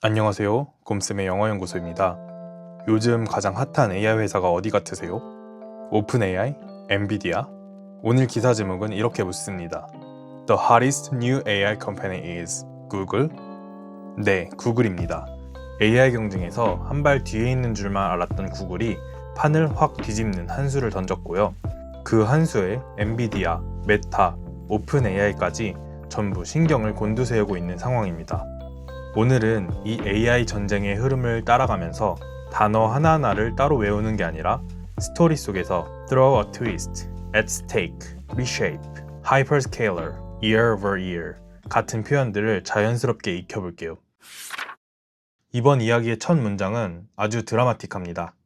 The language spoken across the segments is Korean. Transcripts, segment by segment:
안녕하세요. 곰쌤의 영어연구소입니다. 요즘 가장 핫한 AI 회사가 어디 같으세요? 오픈 AI? 엔비디아? 오늘 기사 제목은 이렇게 묻습니다. The hottest new AI company is Google? 네, 구글입니다. AI 경쟁에서 한 발 뒤에 있는 줄만 알았던 구글이 판을 확 뒤집는 한 수를 던졌고요. 그 한 수에 엔비디아, 메타, 오픈 AI까지 전부 신경을 곤두세우고 있는 상황입니다. 오늘은 이 AI 전쟁의 흐름을 따라가면서 단어 하나하나를 따로 외우는 게 아니라 스토리 속에서 throw a twist, at stake, reshape, hyperscaler, year over year 같은 표현들을 자연스럽게 익혀볼게요. 이번 이야기의 첫 문장은 아주 드라마틱합니다.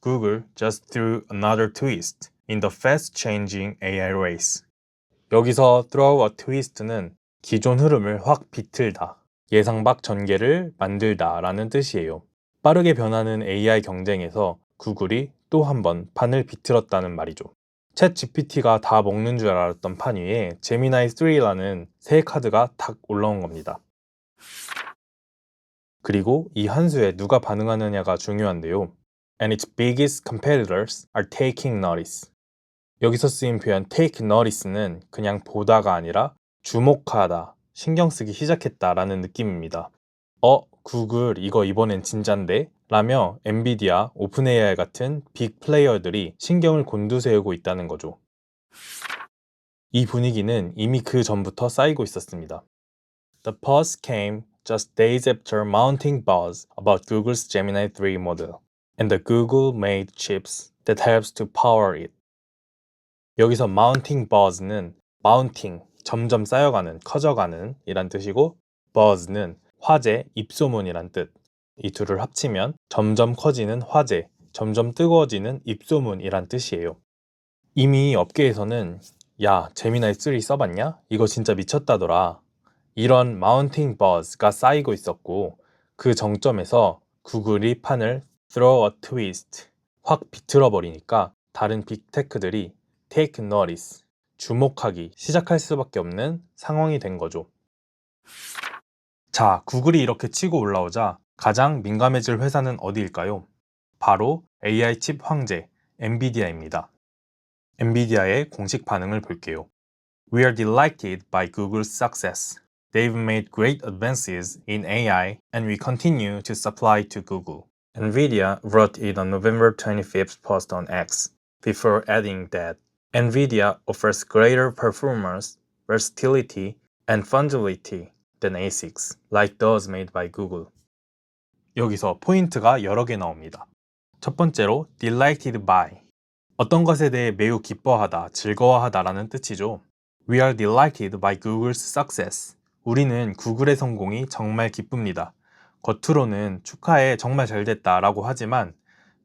Google just threw another twist in the fast-changing AI race. 여기서 throw a twist는 기존 흐름을 확 비틀다, 예상 밖 전개를 만들다 라는 뜻이에요. 빠르게 변하는 AI 경쟁에서 구글이 또 한 번 판을 비틀었다는 말이죠. 챗 GPT가 다 먹는 줄 알았던 판 위에 제미나이 3라는 새 카드가 탁 올라온 겁니다. 그리고 이 한 수에 누가 반응하느냐가 중요한데요. And its biggest competitors are taking notice. 여기서 쓰인 표현 take notice는 그냥 보다가 아니라 주목하다, 신경 쓰기 시작했다라는 느낌입니다. 구글 이거 이번엔 진짠데? 라며 엔비디아, 오픈 AI 같은 빅 플레이어들이 신경을 곤두세우고 있다는 거죠. 이 분위기는 이미 그 전부터 쌓이고 있었습니다. The pause came just days after mounting buzz about Google's Gemini 3 model and the Google-made chips that helps to power it. 여기서 mounting buzz는 mounting, 점점 쌓여가는, 커져가는 이란 뜻이고 buzz는 화제, 입소문이란 뜻. 이 둘을 합치면 점점 커지는 화제, 점점 뜨거워지는 입소문이란 뜻이에요. 이미 업계에서는 야, 제미나이 3 써봤냐? 이거 진짜 미쳤다더라. 이런 mounting buzz가 쌓이고 있었고 그 정점에서 구글이 판을 throw a twist, 확 비틀어 버리니까 다른 빅테크들이 take notice, 주목하기 시작할 수밖에 없는 상황이 된 거죠. 자, 구글이 이렇게 치고 올라오자 가장 민감해질 회사는 어디일까요? 바로 AI 칩 황제, 엔비디아입니다. 엔비디아의 공식 반응을 볼게요. We are delighted by Google's success. They've made great advances in AI and we continue to supply to Google. NVIDIA wrote in a November 25th post on X, before adding that NVIDIA offers greater performance, versatility, and fungibility than ASICs, like those made by Google. 여기서 포인트가 여러 개 나옵니다. 첫 번째로 delighted by, 어떤 것에 대해 매우 기뻐하다, 즐거워하다 라는 뜻이죠. We are delighted by Google's success. 우리는 구글의 성공이 정말 기쁩니다. 겉으로는 축하해 정말 잘 됐다 라고 하지만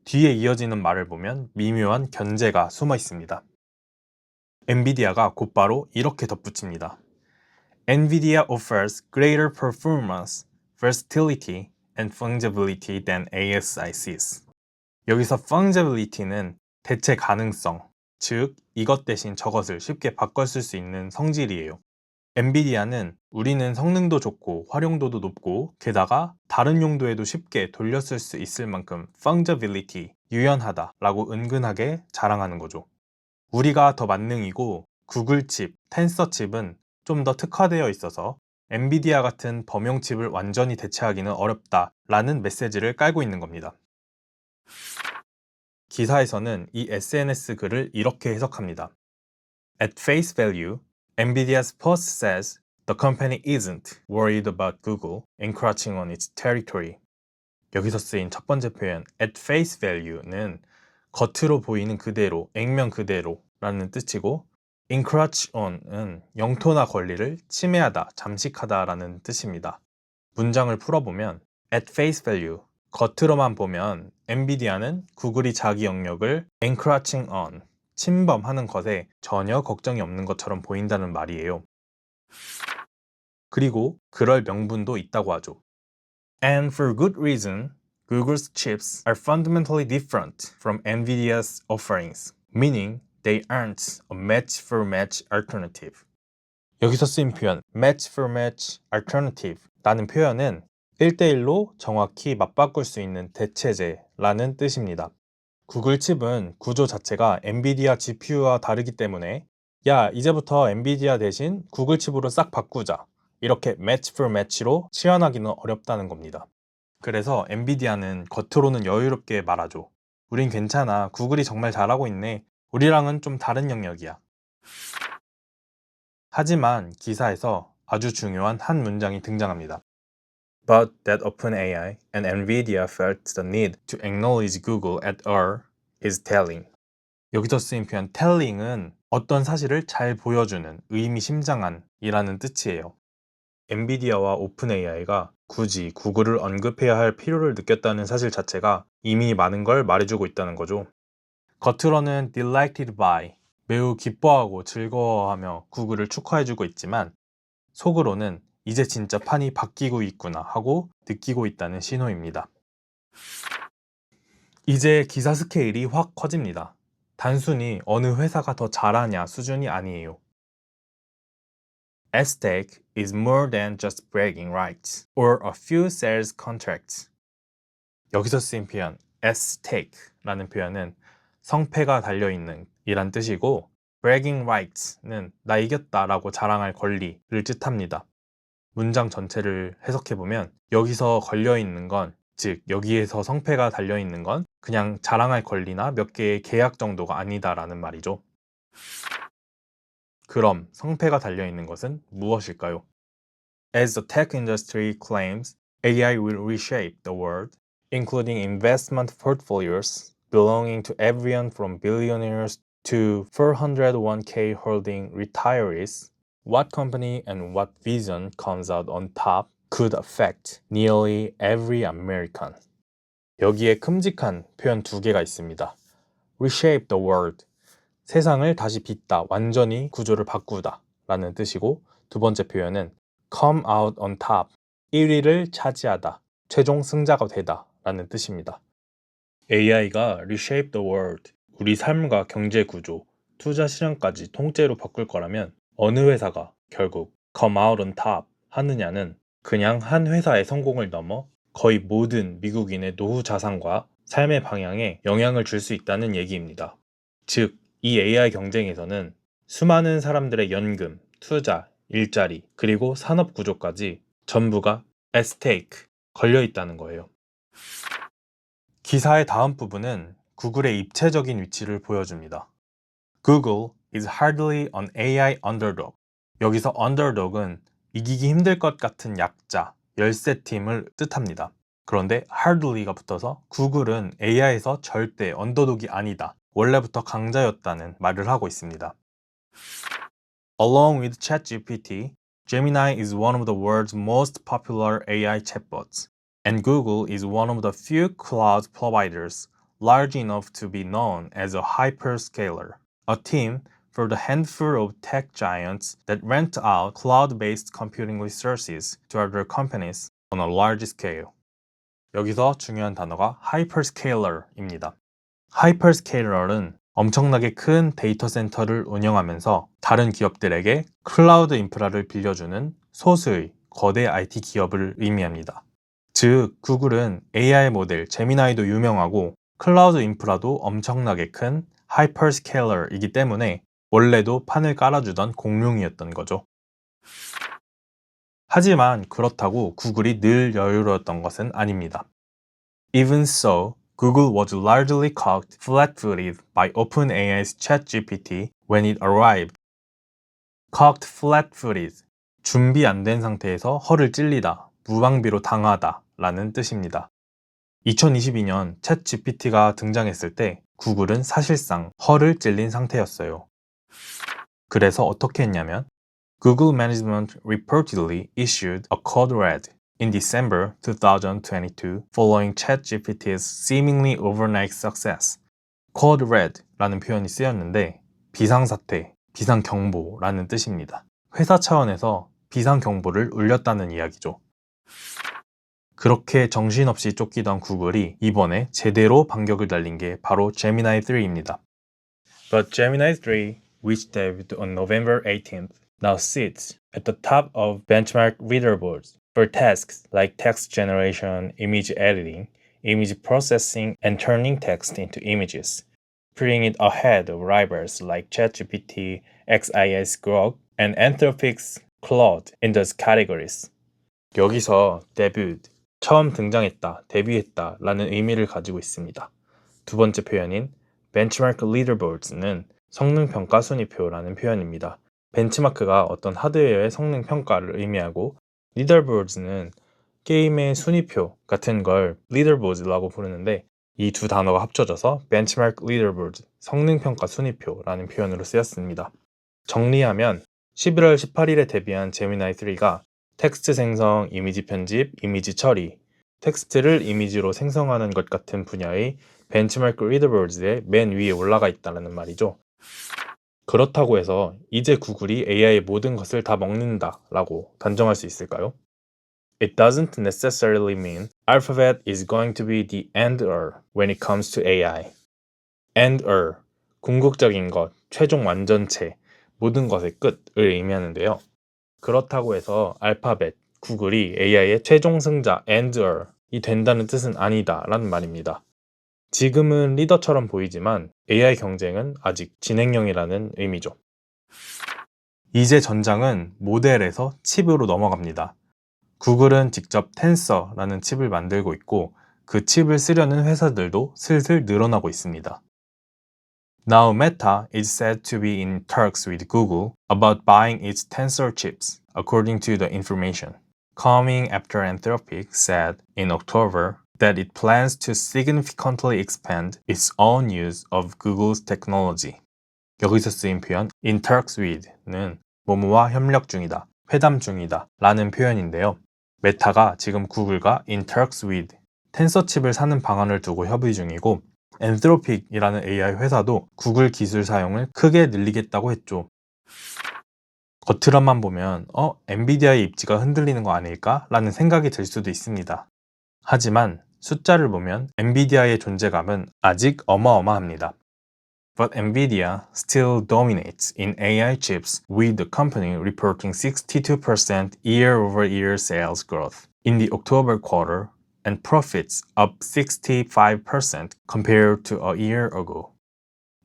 뒤에 이어지는 말을 보면 미묘한 견제가 숨어 있습니다. 엔비디아가 곧바로 이렇게 덧붙입니다. NVIDIA offers greater performance, versatility, and fungibility than ASICs. 여기서 fungibility는 대체 가능성, 즉 이것 대신 저것을 쉽게 바꿔 쓸 수 있는 성질이에요. 엔비디아는 우리는 성능도 좋고 활용도도 높고 게다가 다른 용도에도 쉽게 돌려 쓸 수 있을 만큼 fungibility, 유연하다 라고 은근하게 자랑하는 거죠. 우리가 더 만능이고 구글 칩, 텐서 칩은 좀 더 특화되어 있어서 엔비디아 같은 범용 칩을 완전히 대체하기는 어렵다 라는 메시지를 깔고 있는 겁니다. 기사에서는 이 SNS 글을 이렇게 해석합니다. At face value, NVIDIA's post says the company isn't worried about Google encroaching on its territory. 여기서 쓰인 첫 번째 표현 at face value는 겉으로 보이는 그대로, 액면 그대로 라는 뜻이고 encroach on은 영토나 권리를 침해하다, 잠식하다 라는 뜻입니다. 문장을 풀어보면 at face value, 겉으로만 보면 엔비디아는 구글이 자기 영역을 encroaching on, 침범하는 것에 전혀 걱정이 없는 것처럼 보인다는 말이에요. 그리고 그럴 명분도 있다고 하죠. And for good reason, Google's chips are fundamentally different from NVIDIA's offerings, meaning they aren't a match-for-match alternative. 여기서 쓰인 표현 match-for-match alternative 라는 표현은 1대1로 정확히 맞바꿀 수 있는 대체제라는 뜻입니다. 구글 칩은 구조 자체가 엔비디아 GPU와 다르기 때문에 야, 이제부터 엔비디아 대신 구글 칩으로 싹 바꾸자. 이렇게 매치 for 매치로 치환하기는 어렵다는 겁니다. 그래서 엔비디아는 겉으로는 여유롭게 말하죠. 우린 괜찮아. 구글이 정말 잘하고 있네. 우리랑은 좀 다른 영역이야. 하지만 기사에서 아주 중요한 한 문장이 등장합니다. But that OpenAI and NVIDIA felt the need to acknowledge Google at all is telling. 여기서 쓰인 표현 telling은 어떤 사실을 잘 보여주는, 의미심장한 이라는 뜻이에요. 엔비디아와 오픈AI가 굳이 구글을 언급해야 할 필요를 느꼈다는 사실 자체가 이미 많은 걸 말해주고 있다는 거죠. 겉으로는 delighted by, 매우 기뻐하고 즐거워하며 구글을 축하해주고 있지만 속으로는 이제 진짜 판이 바뀌고 있구나 하고 느끼고 있다는 신호입니다. 이제 기사 스케일이 확 커집니다. 단순히 어느 회사가 더 잘하냐 수준이 아니에요. At stake is more than just bragging rights or a few sales contracts. 여기서 쓰인 표현 at stake라는 표현은 성패가 달려있는 이란 뜻이고 bragging rights는 나 이겼다 라고 자랑할 권리를 뜻합니다. 문장 전체를 해석해보면 여기서 걸려있는 건, 즉 여기에서 성패가 달려있는 건 그냥 자랑할 권리나 몇 개의 계약 정도가 아니다라는 말이죠. 그럼 성패가 달려있는 것은 무엇일까요? As the tech industry claims, AI will reshape the world, including investment portfolios belonging to everyone from billionaires to 401k holding retirees. What company and what vision comes out on top could affect nearly every American. 여기에 큼직한 표현 두 개가 있습니다. Reshape the world. 세상을 다시 빚다, 완전히 구조를 바꾸다 라는 뜻이고, 두 번째 표현은 come out on top, 1위를 차지하다, 최종 승자가 되다 라는 뜻입니다. AI가 reshape the world, 우리 삶과 경제 구조, 투자 시장까지 통째로 바꿀 거라면 어느 회사가 결국 come out on top 하느냐는 그냥 한 회사의 성공을 넘어 거의 모든 미국인의 노후 자산과 삶의 방향에 영향을 줄 수 있다는 얘기입니다. 즉, 이 AI 경쟁에서는 수많은 사람들의 연금, 투자, 일자리, 그리고 산업 구조까지 전부가 at stake, 걸려 있다는 거예요. 기사의 다음 부분은 구글의 입체적인 위치를 보여줍니다. Google is hardly an AI underdog. 여기서 underdog은 이기기 힘들 것 같은 약자, 열세팀을 뜻합니다. 그런데 hardly가 붙어서 구글은 AI에서 절대 언더독이 아니다, 원래부터 강자였다는 말을 하고 있습니다. Along with ChatGPT, Gemini is one of the world's most popular AI chatbots, and Google is one of the few cloud providers large enough to be known as a hyperscaler, a team for the handful of tech giants that rent out cloud-based computing resources to other companies on a large scale. 여기서 중요한 단어가 hyperscaler입니다. hyperscaler은 엄청나게 큰 데이터 센터를 운영하면서 다른 기업들에게 클라우드 인프라를 빌려주는 소수의 거대 IT 기업을 의미합니다. 즉, 구글은 AI 모델 제미나이도 유명하고 클라우드 인프라도 엄청나게 큰 hyperscaler이기 때문에 원래도 판을 깔아주던 공룡이었던 거죠. 하지만 그렇다고 구글이 늘 여유로웠던 것은 아닙니다. Even so, Google was largely caught flat-footed by OpenAI's ChatGPT when it arrived. Caught flat-footed, 준비 안 된 상태에서 허를 찔리다, 무방비로 당하다 라는 뜻입니다. 2022년 챗GPT가 등장했을 때 구글은 사실상 허를 찔린 상태였어요. 그래서 어떻게 했냐면 Google management reportedly issued a code red in December 2022 following ChatGPT's seemingly overnight success. Code red라는 표현이 쓰였는데 비상사태, 비상경보라는 뜻입니다. 회사 차원에서 비상경보를 울렸다는 이야기죠. 그렇게 정신없이 쫓기던 구글이 이번에 제대로 반격을 날린 게 바로 Gemini 3입니다. But Gemini 3, which debuted on November 18th, now sits at the top of benchmark leaderboards for tasks like text generation, image editing, image processing, and turning text into images, putting it ahead of rivals like ChatGPT, XIS Grok, and Anthropic's Claude in those categories. 여기서 debut, 처음 등장했다, 데뷔했다 라는 의미를 가지고 있습니다. 두 번째 표현인 benchmark leaderboards는 성능평가 순위표라는 표현입니다. 벤치마크가 어떤 하드웨어의 성능평가를 의미하고 leaderboards는 게임의 순위표 같은 걸 leaderboards라고 부르는데 이 두 단어가 합쳐져서 benchmark leaderboard, 성능평가 순위표라는 표현으로 쓰였습니다. 정리하면 11월 18일에 데뷔한 제미나이 3가 텍스트 생성, 이미지 편집, 이미지 처리, 텍스트를 이미지로 생성하는 것 같은 분야의 벤치마크 리더보드의 맨 위에 올라가 있다는 말이죠. 그렇다고 해서 이제 구글이 AI의 모든 것을 다 먹는다 라고 단정할 수 있을까요? It doesn't necessarily mean Alphabet is going to be the end-all when it comes to AI. end-all, 궁극적인 것, 최종 완전체, 모든 것의 끝을 의미하는데요. 그렇다고 해서 알파벳, 구글이 AI의 최종 승자 end-all이 된다는 뜻은 아니다 라는 말입니다. 지금은 리더처럼 보이지만 AI 경쟁은 아직 진행형이라는 의미죠. 이제 전장은 모델에서 칩으로 넘어갑니다. 구글은 직접 텐서라는 칩을 만들고 있고 그 칩을 쓰려는 회사들도 슬슬 늘어나고 있습니다. Now Meta is said to be in talks with Google about buying its tensor chips, according to the information, coming after Anthropic said in October that it plans to significantly expand its own use of Google's technology. 여기서 쓰인 표현 in talks with는 뭐뭐와 협력 중이다, 회담 중이다 라는 표현인데요. 메타가 지금 구글과 in talks with 텐서 칩을 사는 방안을 두고 협의 중이고 Anthropic이라는 AI 회사도 구글 기술 사용을 크게 늘리겠다고 했죠. 겉으로만 보면 엔비디아의 입지가 흔들리는 거 아닐까? 라는 생각이 들 수도 있습니다. 하지만 숫자를 보면 엔비디아의 존재감은 아직 어마어마합니다. But NVIDIA still dominates in AI chips, with the company reporting 62% year-over-year sales growth in the October quarter and profits up 65% compared to a year ago.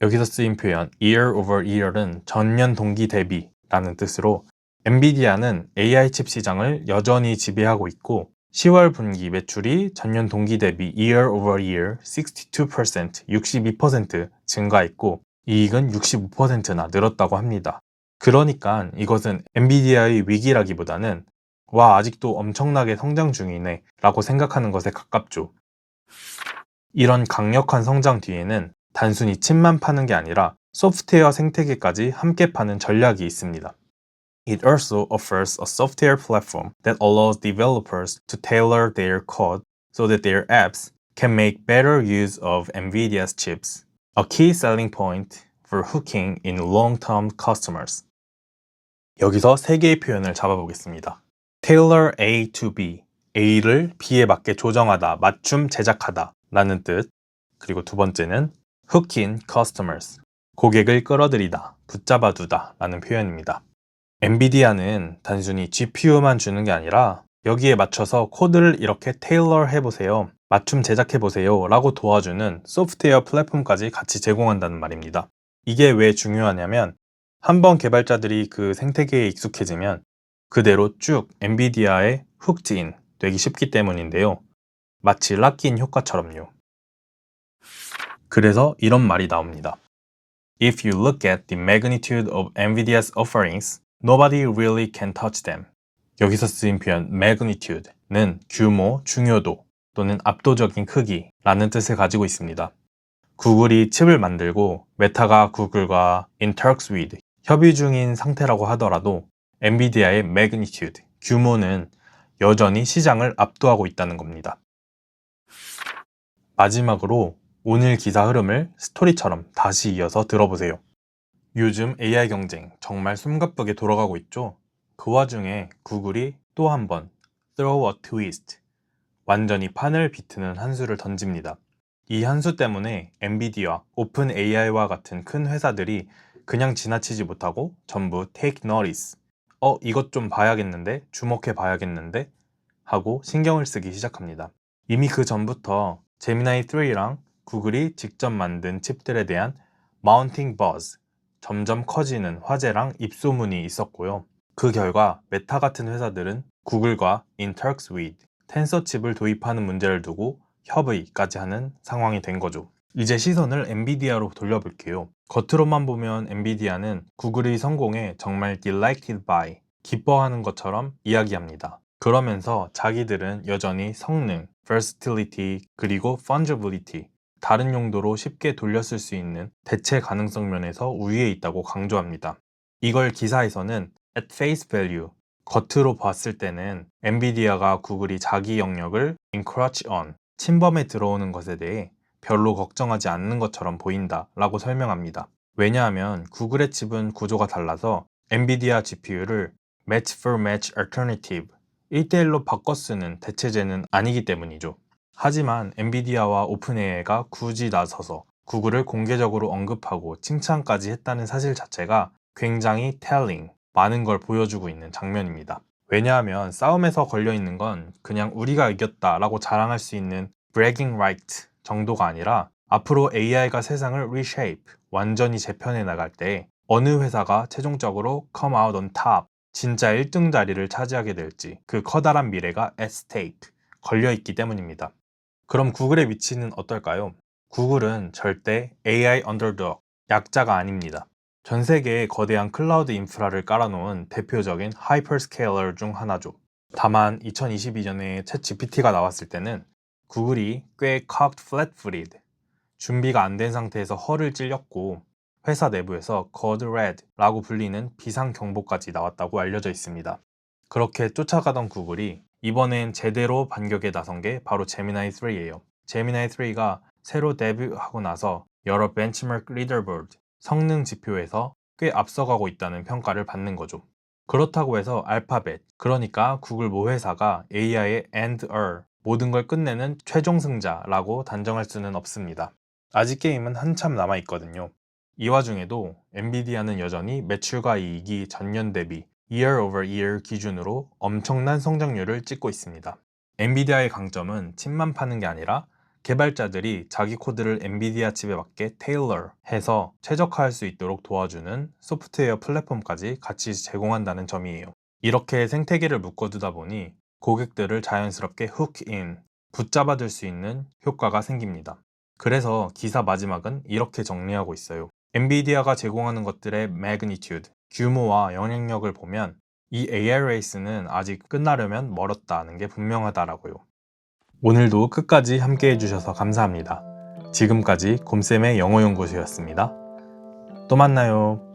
여기서 쓰인 표현 year-over-year은 전년 동기 대비라는 뜻으로 엔비디아는 AI 칩 시장을 여전히 지배하고 있고 10월 분기 매출이 전년 동기 대비 year over year 62%, 62% 증가했고 이익은 65%나 늘었다고 합니다. 그러니까 이것은 엔비디아의 위기라기보다는 와 아직도 엄청나게 성장 중이네 라고 생각하는 것에 가깝죠. 이런 강력한 성장 뒤에는 단순히 칩만 파는 게 아니라 소프트웨어 생태계까지 함께 파는 전략이 있습니다. It also offers a software platform that allows developers to tailor their code so that their apps can make better use of NVIDIA's chips, a key selling point for hooking in long-term customers. 여기서 세 개의 표현을 잡아보겠습니다. Tailor A to B, A를 B에 맞게 조정하다, 맞춤 제작하다 라는 뜻. 그리고 두 번째는 hook in customers, 고객을 끌어들이다, 붙잡아 두다 라는 표현입니다. 엔비디아는 단순히 GPU만 주는 게 아니라 여기에 맞춰서 코드를 이렇게 테일러 해보세요, 맞춤 제작해보세요 라고 도와주는 소프트웨어 플랫폼까지 같이 제공한다는 말입니다. 이게 왜 중요하냐면 한번 개발자들이 그 생태계에 익숙해지면 그대로 쭉 엔비디아에 훅트인 되기 쉽기 때문인데요. 마치 락인 효과처럼요. 그래서 이런 말이 나옵니다. If you look at the magnitude of NVIDIA's offerings, nobody really can touch them. 여기서 쓰인 표현 magnitude는 규모, 중요도 또는 압도적인 크기라는 뜻을 가지고 있습니다. 구글이 칩을 만들고 메타가 구글과 in talks with 협의 중인 상태라고 하더라도 엔비디아의 magnitude, 규모는 여전히 시장을 압도하고 있다는 겁니다. 마지막으로 오늘 기사 흐름을 스토리처럼 다시 이어서 들어보세요. 요즘 AI 경쟁 정말 숨가쁘게 돌아가고 있죠? 그 와중에 구글이 또 한 번 throw a twist, 완전히 판을 비트는 한 수를 던집니다. 이 한 수 때문에 엔비디아, 오픈 AI와 같은 큰 회사들이 그냥 지나치지 못하고 전부 take notice, 이것 좀 봐야겠는데, 주목해 봐야겠는데 하고 신경을 쓰기 시작합니다. 이미 그 전부터 제미나이 3랑 구글이 직접 만든 칩들에 대한 Mounting Buzz, 점점 커지는 화제랑 입소문이 있었고요. 그 결과 메타 같은 회사들은 구글과 In talks with 텐서 칩을 도입하는 문제를 두고 협의까지 하는 상황이 된 거죠. 이제 시선을 엔비디아로 돌려볼게요. 겉으로만 보면 엔비디아는 구글의 성공에 정말 delighted by, 기뻐하는 것처럼 이야기합니다. 그러면서 자기들은 여전히 성능, versatility, 그리고 fungibility, 다른 용도로 쉽게 돌렸을 수 있는 대체 가능성 면에서 우위에 있다고 강조합니다. 이걸 기사에서는 at face value, 겉으로 봤을 때는 엔비디아가 구글이 자기 영역을 encroach on, 침범에 들어오는 것에 대해 별로 걱정하지 않는 것처럼 보인다 라고 설명합니다. 왜냐하면 구글의 칩은 구조가 달라서 엔비디아 GPU를 match for match alternative, 1대1로 바꿔 쓰는 대체제는 아니기 때문이죠. 하지만 엔비디아와 오픈AI가 굳이 나서서 구글을 공개적으로 언급하고 칭찬까지 했다는 사실 자체가 굉장히 telling, 많은 걸 보여주고 있는 장면입니다. 왜냐하면 싸움에서 걸려있는 건 그냥 우리가 이겼다 라고 자랑할 수 있는 bragging right 정도가 아니라 앞으로 AI가 세상을 reshape, 완전히 재편해 나갈 때 어느 회사가 최종적으로 come out on top, 진짜 1등 자리를 차지하게 될지 그 커다란 미래가 at stake, 걸려있기 때문입니다. 그럼 구글의 위치는 어떨까요? 구글은 절대 AI underdog, 약자가 아닙니다. 전 세계에 거대한 클라우드 인프라를 깔아놓은 대표적인 하이퍼스케일러 중 하나죠. 다만 2022년에 챗 GPT가 나왔을 때는 구글이 꽤 cocked flat-footed, 준비가 안 된 상태에서 허를 찔렸고 회사 내부에서 code red라고 불리는 비상 경보까지 나왔다고 알려져 있습니다. 그렇게 쫓아가던 구글이 이번엔 제대로 반격에 나선 게 바로 제미나이 3예요. 제미나이 3가 새로 데뷔하고 나서 여러 벤치마크 리더보드, 성능 지표에서 꽤 앞서가고 있다는 평가를 받는 거죠. 그렇다고 해서 알파벳, 그러니까 구글 모 회사가 AI의 end-all, 모든 걸 끝내는 최종 승자라고 단정할 수는 없습니다. 아직 게임은 한참 남아있거든요. 이 와중에도 엔비디아는 여전히 매출과 이익이 전년 대비 year over year 기준으로 엄청난 성장률을 찍고 있습니다. 엔비디아의 강점은 칩만 파는 게 아니라 개발자들이 자기 코드를 엔비디아 칩에 맞게 테일러 해서 최적화할 수 있도록 도와주는 소프트웨어 플랫폼까지 같이 제공한다는 점이에요. 이렇게 생태계를 묶어두다 보니 고객들을 자연스럽게 훅인, 붙잡아둘 수 있는 효과가 생깁니다. 그래서 기사 마지막은 이렇게 정리하고 있어요. 엔비디아가 제공하는 것들의 magnitude, 규모와 영향력을 보면 이 AI 레이스는 아직 끝나려면 멀었다는 게 분명하다라고요. 오늘도 끝까지 함께 해주셔서 감사합니다. 지금까지 곰쌤의 영어연구소였습니다. 또 만나요.